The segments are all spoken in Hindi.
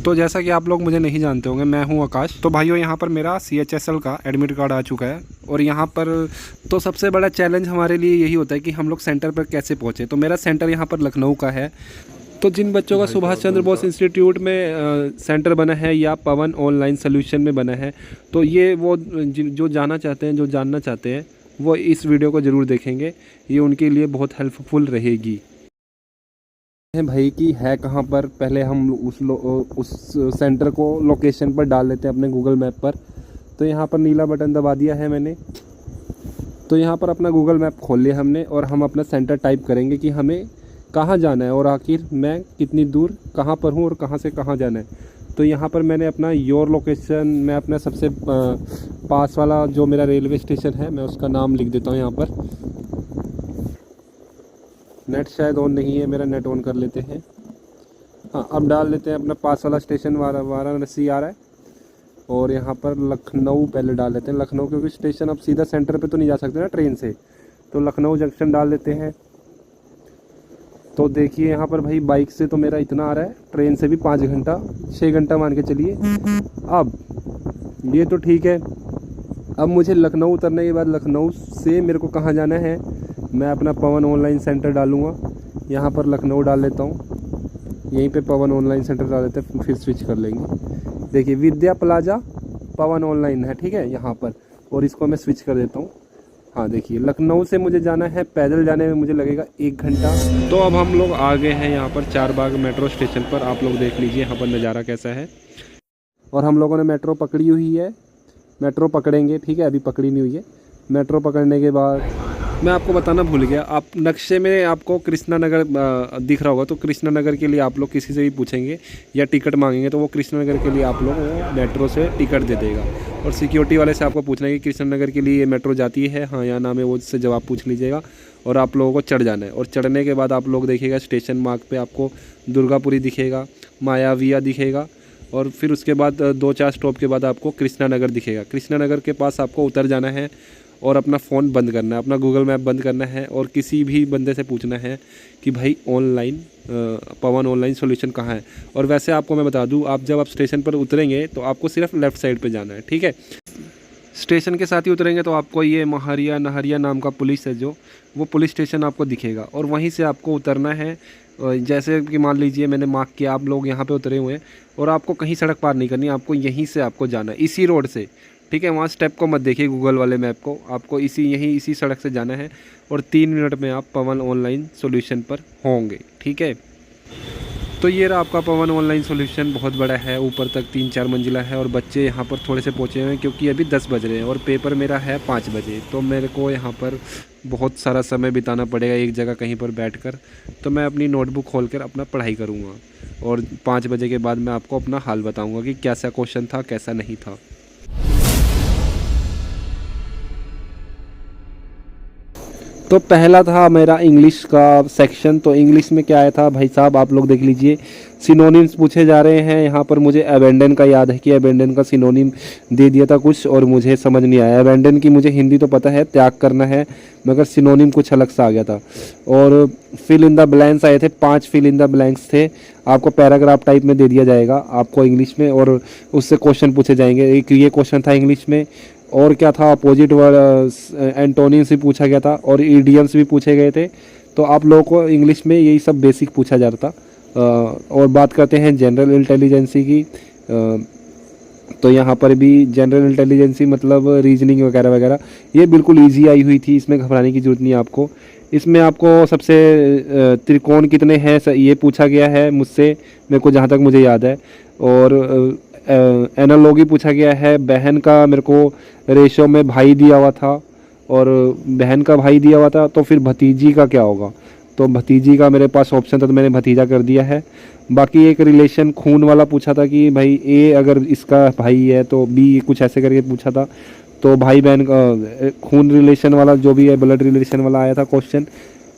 तो जैसा कि आप लोग मुझे नहीं जानते होंगे, मैं हूं आकाश। तो भाइयों यहाँ पर मेरा CHSL का एडमिट कार्ड आ चुका है और यहाँ पर तो सबसे बड़ा चैलेंज हमारे लिए यही होता है कि हम लोग सेंटर पर कैसे पहुँचे। तो मेरा सेंटर यहाँ पर लखनऊ का है। तो जिन बच्चों का सुभाष चंद्र बोस इंस्टीट्यूट में सेंटर बना है या पवन ऑनलाइन सोल्यूशन में बना है, तो ये वो जो जाना चाहते हैं, जो जानना चाहते हैं, वो इस वीडियो को ज़रूर देखेंगे। ये उनके लिए बहुत हेल्पफुल रहेगी। भाई की है कहाँ पर, पहले हम उस सेंटर को लोकेशन पर डाल लेते हैं अपने गूगल मैप पर। तो यहाँ पर नीला बटन दबा दिया है मैंने। तो यहाँ पर अपना गूगल मैप खोल लिया हमने और हम अपना सेंटर टाइप करेंगे कि हमें कहाँ जाना है और आखिर मैं कितनी दूर कहाँ पर हूँ और कहाँ से कहाँ जाना है। तो यहाँ पर मैंने अपना योर लोकेशन, मैं अपना सबसे पास वाला जो मेरा रेलवे स्टेशन है, मैं उसका नाम लिख देता हूँ यहाँ पर। नेट शायद ऑन नहीं है मेरा, नेट ऑन कर लेते हैं। हाँ, अब डाल लेते हैं अपना पास वाला स्टेशन वाराणसी आ रहा है और यहाँ पर लखनऊ पहले डाल लेते हैं। लखनऊ क्योंकि स्टेशन अब सीधा सेंटर पे तो नहीं जा सकते ना ट्रेन से, तो लखनऊ जंक्शन डाल लेते हैं। तो देखिए यहाँ पर भाई बाइक से तो मेरा इतना आ रहा है, ट्रेन से भी 5 घंटा 6 घंटा मान के चलिए। अब ये तो ठीक है। अब मुझे लखनऊ उतरने के बाद लखनऊ से मेरे को कहाँ जाना है, मैं अपना पवन ऑनलाइन सेंटर डालूँगा। यहाँ पर लखनऊ डाल लेता हूँ, यहीं पे पवन ऑनलाइन सेंटर डाल लेते हैं, फिर स्विच कर लेंगे। देखिए विद्या प्लाजा पवन ऑनलाइन है, ठीक है यहाँ पर, और इसको मैं स्विच कर देता हूँ। हाँ देखिए लखनऊ से मुझे जाना है, पैदल जाने में मुझे लगेगा 1 घंटा। तो अब हम लोग आ गए हैं यहाँ पर चारबाग मेट्रो स्टेशन पर। आप लोग देख लीजिए यहाँ पर नज़ारा कैसा है। और हम लोगों ने मेट्रो पकड़ी हुई है, मेट्रो पकड़ेंगे, ठीक है, अभी पकड़ी नहीं हुई है। मेट्रो पकड़ने के बाद मैं आपको बताना भूल गया, आप नक्शे में आपको कृष्णा नगर दिख रहा होगा, तो कृष्णा नगर के लिए आप लोग किसी से भी पूछेंगे या टिकट मांगेंगे तो वो कृष्णा नगर के लिए आप लोग मेट्रो से टिकट दे देगा। और सिक्योरिटी वाले से आपको पूछना है कि कृष्णा नगर के लिए ये मेट्रो जाती है, हाँ या ना में, वो उससे जवाब पूछ लीजिएगा और आप लोगों को चढ़ जाना है। और चढ़ने के बाद आप लोग देखिएगा स्टेशन मार्ग पर आपको दुर्गापुरी दिखेगा, मायाविया दिखेगा और फिर उसके बाद 2-4 स्टॉप के बाद आपको कृष्णा नगर दिखेगा। कृष्णा नगर के पास आपको उतर जाना है और अपना फ़ोन बंद करना है, अपना गूगल मैप बंद करना है और किसी भी बंदे से पूछना है कि भाई ऑनलाइन पवन ऑनलाइन सोल्यूशन कहाँ है। और वैसे आपको मैं बता दूं, आप जब आप स्टेशन पर उतरेंगे तो आपको सिर्फ लेफ़्ट साइड पे जाना है, ठीक है। स्टेशन के साथ ही उतरेंगे तो आपको ये महरिया नहरिया नाम का पुलिस है, जो वो पुलिस स्टेशन आपको दिखेगा और वहीं से आपको उतरना है। जैसे कि मान लीजिए मैंने मार्क किया, आप लोग यहाँ पे उतरे हुए हैं और आपको कहीं सड़क पार नहीं करनी, आपको यहीं से आपको जाना है, इसी रोड से, ठीक है। वहाँ स्टेप को मत देखिए गूगल वाले मैप को, आपको इसी सड़क से जाना है और 3 मिनट में आप पवन ऑनलाइन सोल्यूशन पर होंगे, ठीक है। तो ये रहा आपका पवन ऑनलाइन सोल्यूशन, बहुत बड़ा है, ऊपर तक 3-4 मंजिला है और बच्चे यहाँ पर थोड़े से पहुँचे हुए हैं क्योंकि अभी 10 बज रहे हैं और पेपर मेरा है 5 बजे। तो मेरे को यहाँ पर बहुत सारा समय बिताना पड़ेगा एक जगह कहीं पर बैठकर। तो मैं अपनी नोटबुक खोलकर अपना पढ़ाई करूँगा और 5 बजे के बाद मैं आपको अपना हाल बताऊँगा कि कैसा क्वेश्चन था, कैसा नहीं था। तो पहला था मेरा इंग्लिश का सेक्शन। तो इंग्लिश में क्या आया था भाई साहब, आप लोग देख लीजिए। सिनोनिम्स पूछे जा रहे हैं। यहाँ पर मुझे अबेंडन का याद है कि अबेंडन का सिनोनिम दे दिया था कुछ और मुझे समझ नहीं आया। अबेंडन की मुझे हिंदी तो पता है, त्याग करना है, मगर सिनोनिम कुछ अलग सा आ गया था। और फिल इन द ब्लैंक्स आए थे, 5 फिल इन द ब्लैंक्स थे, आपको पैराग्राफ टाइप में दे दिया जाएगा आपको इंग्लिश में और उससे क्वेश्चन पूछे जाएंगे। एक ये क्वेश्चन था इंग्लिश में। और क्या था, अपोजिट वर्ड एंटोनिम्स भी पूछा गया था और ईडियम्स भी पूछे गए थे। तो आप लोगों को इंग्लिश में यही सब बेसिक पूछा जा रहा था। और बात करते हैं जनरल इंटेलिजेंसी की। तो यहाँ पर भी जनरल इंटेलिजेंसी मतलब रीजनिंग वगैरह वगैरह, ये बिल्कुल ईजी आई हुई थी, इसमें घबराने की ज़रूरत नहीं है आपको। इसमें आपको सबसे त्रिकोण कितने हैं ये पूछा गया है मुझसे, मेरे को जहाँ तक मुझे याद है। और एनालॉगी पूछा गया है। बहन का मेरे को रेशो में भाई दिया हुआ था और बहन का भाई दिया हुआ था, तो फिर भतीजी का क्या होगा। तो भतीजी का मेरे पास ऑप्शन था तो मैंने भतीजा कर दिया है। बाकी एक रिलेशन खून वाला पूछा था कि भाई ए अगर इसका भाई है तो बी, कुछ ऐसे करके पूछा था। तो भाई बहन का खून रिलेशन वाला जो भी है, ब्लड रिलेशन वाला आया था क्वेश्चन।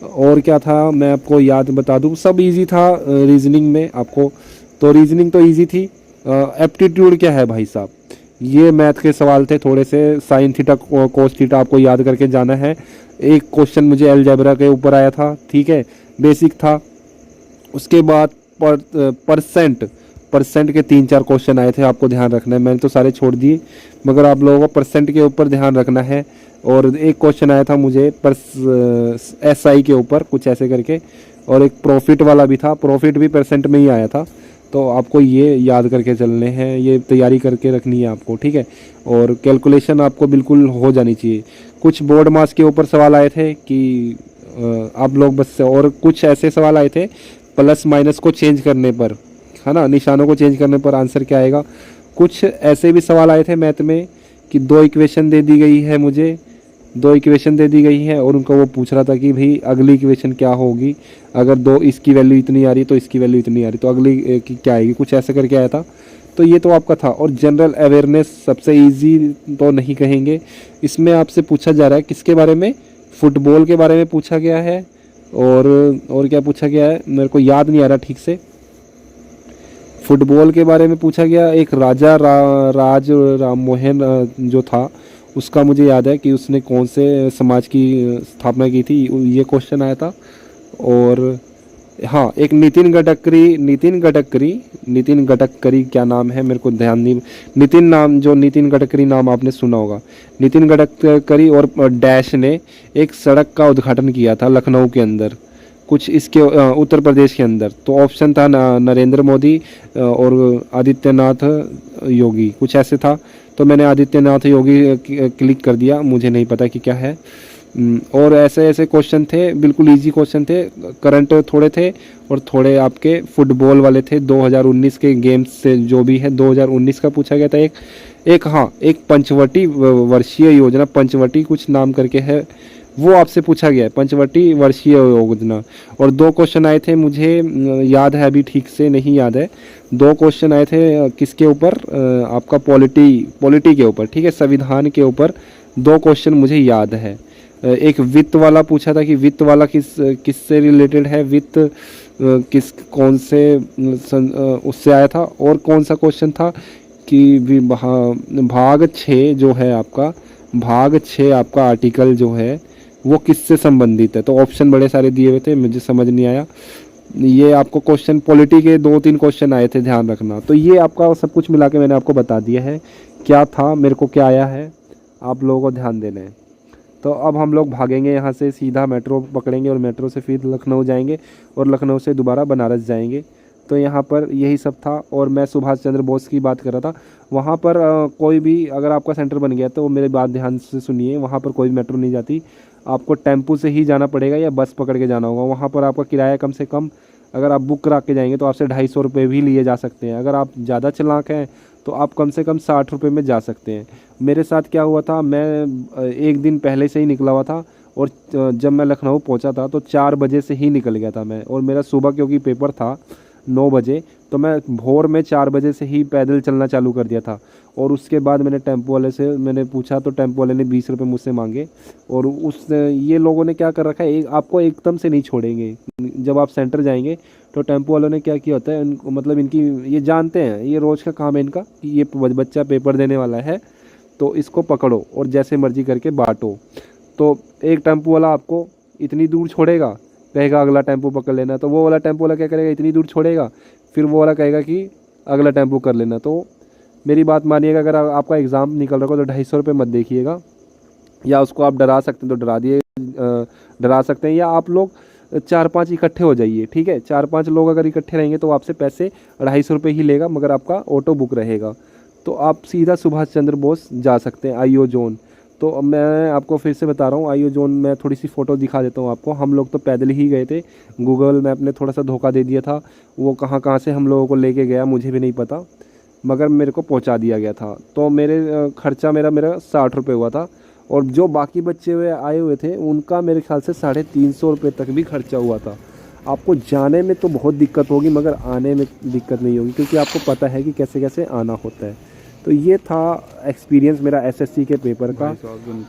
और क्या था मैं आपको याद बता दूँ, सब ईजी था रीजनिंग में आपको। तो रीजनिंग तो ईजी थी। एप्टीट्यूड क्या है भाई साहब, ये मैथ के सवाल थे थोड़े से। साइन थीटा कोस थीटा आपको याद करके जाना है। एक क्वेश्चन मुझे अलजेब्रा के ऊपर आया था, ठीक है, बेसिक था। उसके बाद परसेंट परसेंट के 3-4 क्वेश्चन आए थे, आपको ध्यान रखना है। मैंने तो सारे छोड़ दिए, मगर आप लोगों को परसेंट के ऊपर ध्यान रखना है। और एक क्वेश्चन आया था मुझे SI के ऊपर कुछ ऐसे करके, और एक प्रॉफिट वाला भी था, प्रॉफिट भी परसेंट में ही आया था। तो आपको ये याद करके चलने हैं, ये तैयारी करके रखनी है आपको, ठीक है। और कैलकुलेशन आपको बिल्कुल हो जानी चाहिए। कुछ बोर्ड मास के ऊपर सवाल आए थे कि आप लोग बस, और कुछ ऐसे सवाल आए थे प्लस माइनस को चेंज करने पर, है ना, निशानों को चेंज करने पर आंसर क्या आएगा। कुछ ऐसे भी सवाल आए थे मैथ में कि 2 इक्वेशन दे दी गई है मुझे, 2 इक्वेशन दे दी गई है, और उनको वो पूछ रहा था कि भाई अगली इक्वेशन क्या होगी, अगर 2 इसकी वैल्यू इतनी आ रही तो इसकी वैल्यू इतनी आ रही तो अगली की क्या आएगी, कुछ ऐसे करके आया था। तो ये तो आपका था। और जनरल अवेयरनेस सबसे ईजी तो नहीं कहेंगे, इसमें आपसे पूछा जा रहा है किसके बारे में, फुटबॉल के बारे में पूछा गया है। और क्या पूछा गया है मेरे को याद नहीं आ रहा ठीक से। फुटबॉल के बारे में पूछा गया, एक राजा राज राम मोहन जो था उसका मुझे याद है कि उसने कौन से समाज की स्थापना की थी, ये क्वेश्चन आया था। और हाँ, एक नितिन गडकरी क्या नाम है मेरे को ध्यान नहीं, नितिन गडकरी नाम आपने सुना होगा। नितिन गडकरी और डैश ने एक सड़क का उद्घाटन किया था लखनऊ के अंदर, कुछ इसके उत्तर प्रदेश के अंदर। तो ऑप्शन था नरेंद्र मोदी और आदित्यनाथ योगी, कुछ ऐसे था। तो मैंने आदित्यनाथ योगी क्लिक कर दिया, मुझे नहीं पता कि क्या है। और ऐसे ऐसे क्वेश्चन थे, बिल्कुल इजी क्वेश्चन थे। करंट थोड़े थे और थोड़े आपके फुटबॉल वाले थे। 2019 के गेम्स से जो भी है, 2019 का पूछा गया था। एक पंचवटी वर्षीय योजना, पंचवटी कुछ नाम करके है, वो आपसे पूछा गया है, पंचवटी वर्षीय योजना। और 2 क्वेश्चन आए थे, मुझे याद है, अभी ठीक से नहीं याद है। 2 क्वेश्चन आए थे किसके ऊपर, आपका पॉलिटी के ऊपर, ठीक है, संविधान के ऊपर 2 क्वेश्चन मुझे याद है। एक वित्त वाला पूछा था कि वित्त वाला किससे रिलेटेड है, वित्त किस कौन से उससे आया था। और कौन सा क्वेश्चन था कि भाग 6 जो है आपका, भाग 6 आपका आर्टिकल जो है वो किससे संबंधित है। तो ऑप्शन बड़े सारे दिए हुए थे, मुझे समझ नहीं आया। ये आपको क्वेश्चन पॉलिटी के 2-3 क्वेश्चन आए थे, ध्यान रखना। तो ये आपका सब कुछ मिला के मैंने आपको बता दिया है क्या था, मेरे को क्या आया है, आप लोगों को ध्यान देना है। तो अब हम लोग भागेंगे यहाँ से, सीधा मेट्रो पकड़ेंगे और मेट्रो से फिर लखनऊ जाएंगे और लखनऊ से दोबारा बनारस जाएंगे। तो यहाँ पर यही सब था। और मैं सुभाष चंद्र बोस की बात कर रहा था। वहाँ पर कोई भी अगर आपका सेंटर बन गया तो मेरी बात ध्यान से सुनिए, वहाँ पर कोई मेट्रो नहीं जाती, आपको टेम्पो से ही जाना पड़ेगा या बस पकड़ के जाना होगा। वहाँ पर आपका किराया कम से कम, अगर आप बुक करा के जाएंगे तो आपसे 250 रुपये भी लिए जा सकते हैं। अगर आप ज़्यादा चालाक हैं तो आप कम से कम 60 रुपये में जा सकते हैं। मेरे साथ क्या हुआ था, मैं एक दिन पहले से ही निकला हुआ था और जब मैं लखनऊ पहुंचा था तो 4 बजे से ही निकल गया था मैं। और मेरा सुबह क्योंकि पेपर था 9 बजे, तो मैं भोर में 4 बजे से ही पैदल चलना चालू कर दिया था। और उसके बाद मैंने टेम्पो वाले से मैंने पूछा तो टेम्पो वाले ने 20 रुपये मुझसे मांगे। और ये लोगों ने क्या कर रखा है, आपको एकदम से नहीं छोड़ेंगे। जब आप सेंटर जाएंगे तो टेम्पो वालों ने क्या किया होता है, मतलब इनकी ये जानते हैं, ये रोज़ का काम है इनका कि ये बच्चा पेपर देने वाला है तो इसको पकड़ो और जैसे मर्जी करके बांटो। तो एक टेम्पो वाला आपको इतनी दूर छोड़ेगा, कहेगा अगला टेम्पो पकड़ लेना, तो वो वाला टेम्पो वाला क्या करेगा, इतनी दूर छोड़ेगा, फिर वो वाला कहेगा कि अगला टेम्पो कर लेना। तो मेरी बात मानिएगा, अगर आपका एग्ज़ाम निकल रहा हो तो 250 रुपये मत देखिएगा। या उसको आप डरा सकते हैं तो डरा सकते हैं, या आप लोग 4-5 इकट्ठे हो जाइए, ठीक है। 4-5 लोग अगर इकट्ठे रहेंगे तो आपसे पैसे 250 रुपये ही लेगा, मगर आपका ऑटो बुक रहेगा। तो आप सीधा सुभाष चंद्र बोस जा सकते हैं, आईओ जोन। तो मैं आपको फिर से बता रहा हूँ, आईओ जोन में थोड़ी सी फ़ोटो दिखा देता हूँ आपको। हम लोग तो पैदल ही गए थे, गूगल मैप ने थोड़ा सा धोखा दे दिया था, वो कहाँ से हम लोगों को लेके गया मुझे भी नहीं पता, मगर मेरे को पहुँचा दिया गया था। तो मेरे खर्चा मेरा 60 रुपये हुआ था। और जो बाकी बच्चे हुए आए हुए थे उनका मेरे ख्याल से 350 रुपये तक भी खर्चा हुआ था। आपको जाने में तो बहुत दिक्कत होगी मगर आने में दिक्कत नहीं होगी, क्योंकि आपको पता है कि कैसे कैसे आना होता है। तो ये था एक्सपीरियंस मेरा एसएससी के पेपर का,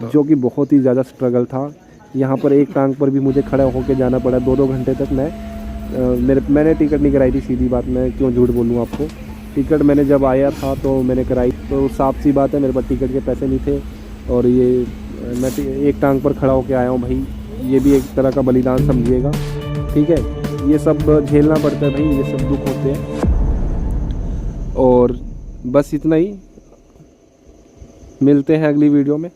जो कि बहुत ही ज़्यादा स्ट्रगल था। यहाँ पर एक टांग पर भी मुझे खड़ा होकर जाना पड़ा 2-2 घंटे तक। मैंने टिकट नहीं कराई थी, सीधी बात, मैं क्यों झूठ बोलूँ आपको। टिकट मैंने जब आया था तो मैंने कराई, तो साफ सी बात है मेरे पास टिकट के पैसे नहीं थे। और ये मैं एक टांग पर खड़ा होकर आया हूँ भाई, ये भी एक तरह का बलिदान समझिएगा, ठीक है। ये सब झेलना पड़ता है भाई, ये सब दुख होते हैं। बस इतना ही, मिलते हैं अगली वीडियो में।